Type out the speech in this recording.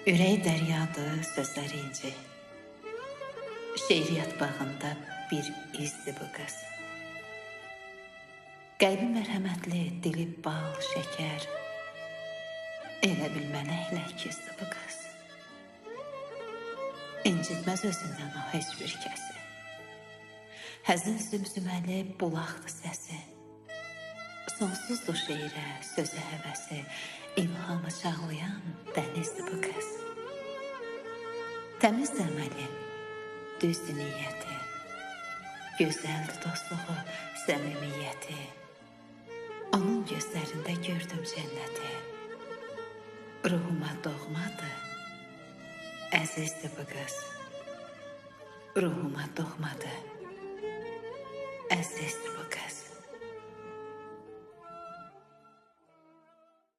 Ürək dəryadır, sözləri inci. Şeiriyyat bağında bir izdir bu qız. Qəlbi mərhəmətli, dili bal, şəkər. Elə bil mələklə ikizdir bu qız. İncitməz özündən o heç bir kəsi. Həzin zümzüməli bulaqdır səsi. Sonsuzdur şeirə, sözə həvəsi. İlhamı çağlayan dənizdir bu qız. Təmizdir əməli, düzdür niyyəti. Gözəldir dostluğu, səmimiyyəti. Onun gözlərində gördüm cənnəti. Ruhuma doğmadır, əzizdir bu qız. Ruhuma doğmadır, əzizdir bu qız.